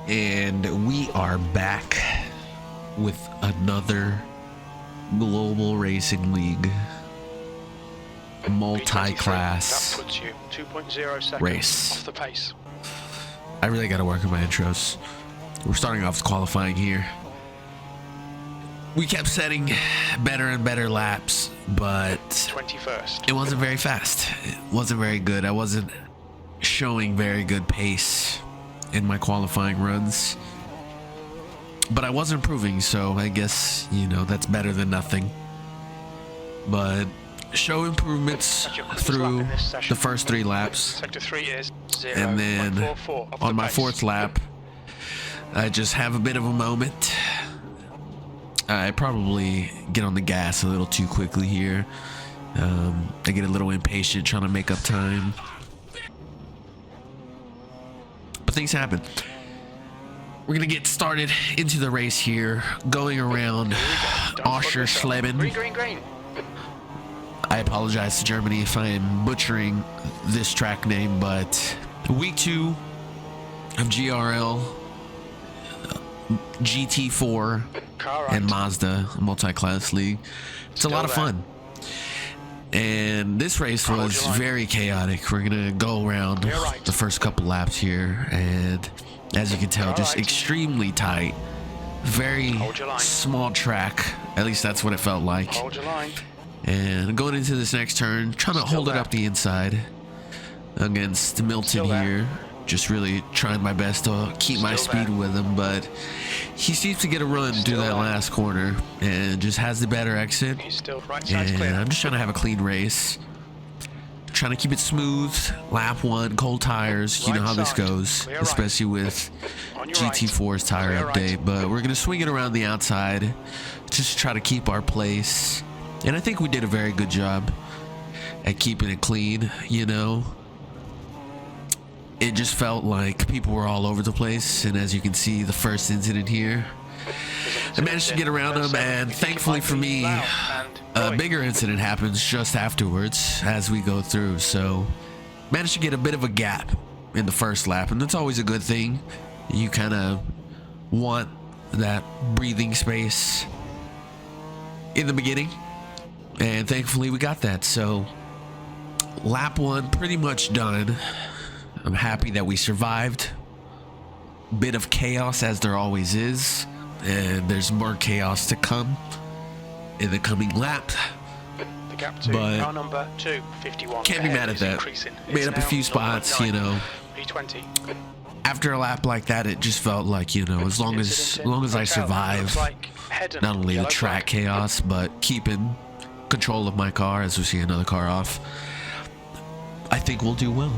And we are back with another Global Racing League multi-class race. Off the pace. I really got to work on my intros. We're starting off with qualifying here. We kept setting better and better laps, but 21st. it wasn't very fast. It wasn't very good. I wasn't showing very good pace in my qualifying runs, but I was improving, so I guess, you know, that's better than nothing. But show improvements through the first 3 laps, Sector 3 is 0. and then on my 4th lap I just have a bit of a moment. I probably get on the gas a little too quickly here. I get a little impatient trying to make up time, but things happen. We're gonna get started into the race here, going around Oschersleben. Green. I apologize to Germany if I am butchering this track name, but week 2 of GRL, GT4, and Mazda multi-class league. It's a lot of fun. And this race was very chaotic. We're gonna go around the first couple laps here, and as you can tell, just extremely tight, very small track. At least that's what it felt like. Hold your line. And going into this next turn, trying to hold it up the inside against Milton here. Just really trying my best to keep my speed with him, but he seems to get a run through that last corner and just has the better exit. He's still right side's And clear. I'm just trying to have a clean race, trying to keep it smooth. Lap 1, cold tires. You know how this goes, especially with GT4's tire update. But we're gonna swing it around the outside, just try to keep our place. And I think we did a very good job at keeping it clean. You know, it just felt like people were all over the place, and as you can see, the first incident here, I managed to get around them, and thankfully for me, a bigger incident happens just afterwards as we go through. So managed to get a bit of a gap in the first lap, and that's always a good thing. You kind of want that breathing space in the beginning, and thankfully we got that. So lap 1 pretty much done. I'm happy that we survived. Bit of chaos, as there always is, and there's more chaos to come in the coming lap. The gap to But car number 251. can't be mad at that. Made up a few spots, you know. P20. After a lap like that, it just felt like, you know, as long as I survive not only the track chaos, but keeping control of my car as we see another car off, I think we'll do well.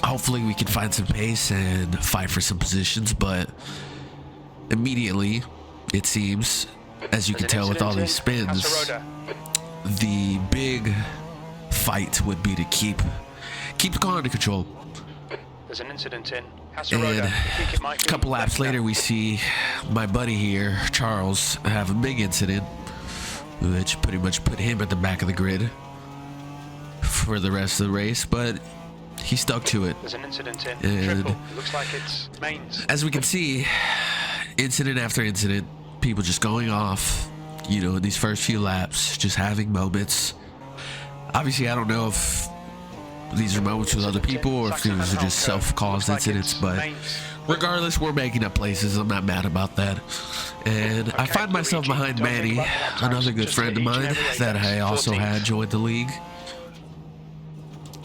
Hopefully we can find some pace and fight for some positions, but immediately, it seems, as you can tell with all these spins, the big fight would be to keep the car under control. There's an incident in And a couple laps later, we see my buddy here, Charles, have a big incident, which pretty much put him at the back of the grid for the rest of the race, but he stuck to it. There's an incident in And triple. Looks like it's mains. as we can see, incident after incident, people just going off, you know, in these first few laps, just having moments. Obviously, I don't know if these are moments with other people or if these are just self-caused incidents, but regardless, we're making up places. I'm not mad about that. And I find myself behind Manny, another good friend of mine that I also had joined the league.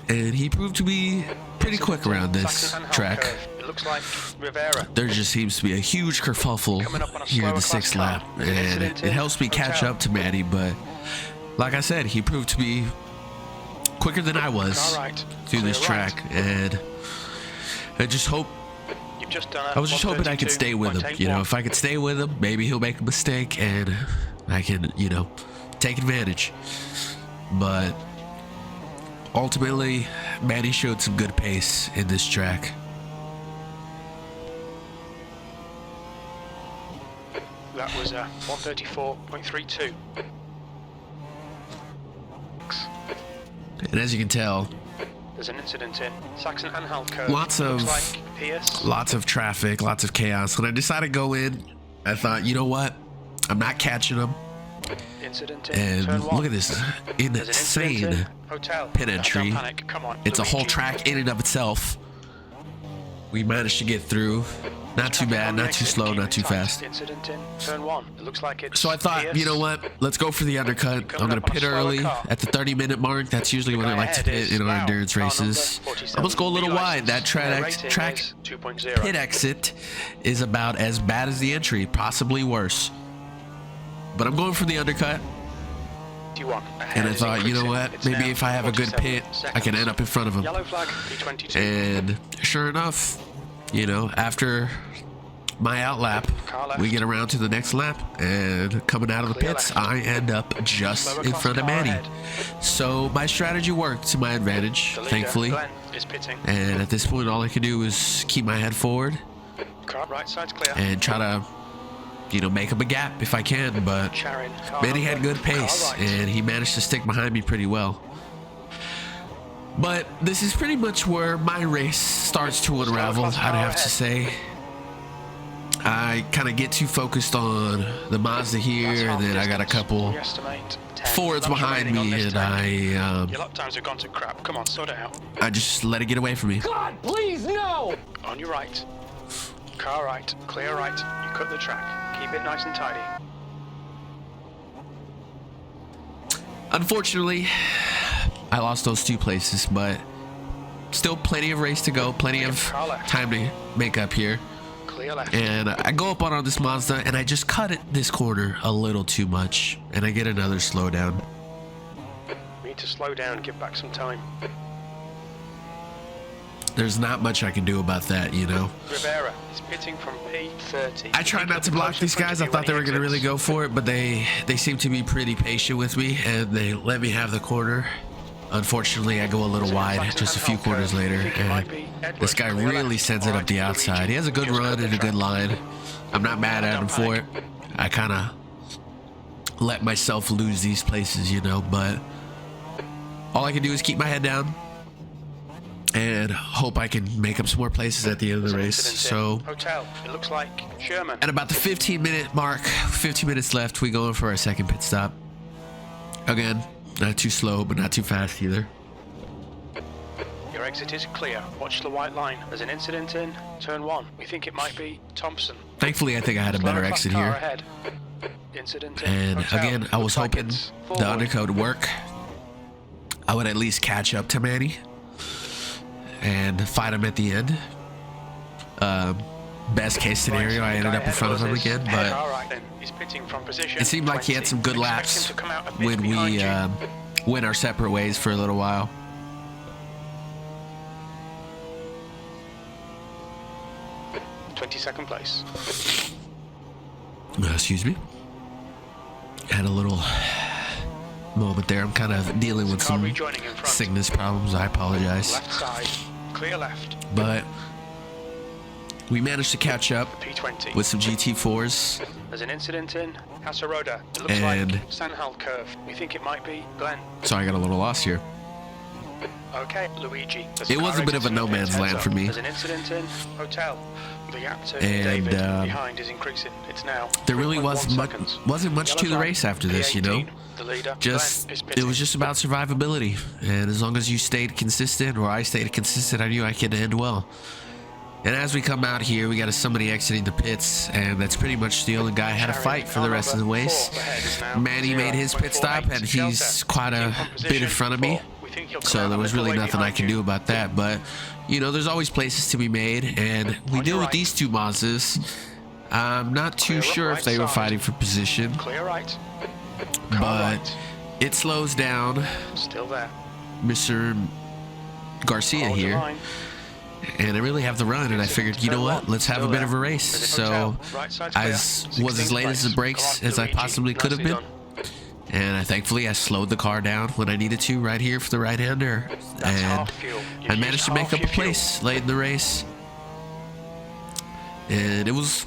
And he proved to be pretty quick around this track. It looks like Rivera. There just seems to be a huge kerfuffle here in the 6th lap, and it helps me catch up to Manny, but like I said, he proved to be quicker than I was through this track, and I just hope I was just hoping I could stay with him. You know, if I could stay with him, maybe he'll make a mistake and I can, you know, take advantage. But ultimately, Manny showed some good pace in this track. That was 134.32. And as you can tell, There's an incident in Saxon-Anhalt curve. Lots of traffic, lots of chaos. When I decided to go in, I thought, you know what? I'm not catching them. And look at this insane pit entry. It's a whole track in and of itself. We managed to get through. Not too bad, not too slow, not too fast. So I thought, you know what? Let's go for the undercut. I'm going to pit early at the 30-minute mark. That's usually when I like to pit in our endurance races. I'm going to go a little wide. That track pit exit is about as bad as the entry, possibly worse. But I'm going for the undercut. And I thought, you know what? Maybe if I have a good pit, I can end up in front of him. And sure enough, you know, after my out lap, we get around to the next lap, and coming out of the pits, I end up just in front of Manny. So my strategy worked to my advantage, thankfully. And at this point, all I can do is keep my head forward and try to, you know, make up a gap if I can. But Manny had good pace, and he managed to stick behind me pretty well. But this is pretty much where my race starts to unravel, I'd have to say. I kind of get too focused on the Mazda here, and then I got a couple Fords behind me, and I just let it get away from me. God, please, no! On your right. Car right, clear right. You cut the track. Keep it nice and tidy. Unfortunately, I lost those 2 places, but still plenty of race to go, plenty of time to make up here. And I go up on this Mazda, and I just cut it this corner a little too much, and I get another slowdown. We need to slow down and give back some time. There's not much I can do about that, you know. Rivera is pitting from P30. I tried not to block these guys. I thought they were going to really go for it, but they seem to be pretty patient with me, and they let me have the corner. Unfortunately, I go a little wide just a few corners later, and this guy really sends it up the outside. He has a good run and a good line. I'm not mad at him for it. I kind of let myself lose these places, you know, but all I can do is keep my head down and hope I can make up some more places at the end of the race. So at about the 15-minute mark, 15 minutes left, we go in for our second pit stop. Again, not too slow, but not too fast either. Your exit is clear. Watch the white line. There's an incident in turn 1. We think it might be Thompson. Thankfully, I think I had a better exit here. And again, I was hoping the undercut would work. I would at least catch up to Manny and fight him at the end. Best case scenario, I ended up in front of him again, but it seemed like he had some good laps when we went our separate ways for a little while. Second place. Excuse me. Had a little moment there. I'm kind of dealing with some sickness problems. I apologize. Left side, clear left. But we managed to catch up P20 with some GT4s. There's an incident in Hasaroda. It looks like Sanhal curve. We think it might be Glenn. So I got a little lost here. Okay, Luigi. It was a bit of a no man's land for me. There's an incident in Hotel. The gap to David behind is increasing. It's now. There really wasn't much to the race after this, you know. It was just about survivability, and as long as you stayed consistent, or I stayed consistent, I knew I could end well. And as we come out here, we got somebody exiting the pits, and that's pretty much the only guy I had to fight for the rest of the race. Manny made his pit stop, and he's quite a bit in front of me. So there was really nothing I can do about that, but you know, there's always places to be made, and we deal with these 2 Mazdas. I'm not too sure if they were fighting for position, but it slows down Mr. Garcia here, and I really have the run, and I figured, you know what, let's have a bit of a race. So I was as late as the brakes as I possibly could have been. And thankfully, I slowed the car down when I needed to right here for the right-hander. And I managed to make up a place late in the race. And it was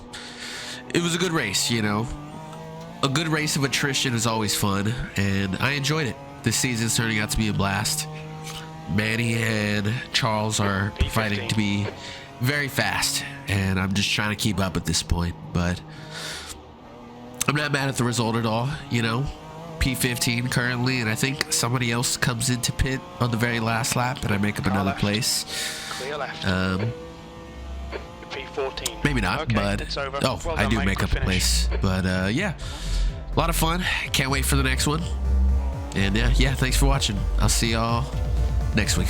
a good race, you know. A good race of attrition is always fun, and I enjoyed it. This season's turning out to be a blast. Manny and Charles are fighting to be very fast, and I'm just trying to keep up at this point, but I'm not mad at the result at all, you know. P15 currently, and I think somebody else comes into pit on the very last lap, and I make up another place. Clear left. P14. Maybe not, okay, but it's over. oh, Well I done, do mate. make Good up a finish. place. But yeah, a lot of fun. Can't wait for the next one. And yeah, thanks for watching. I'll see y'all next week.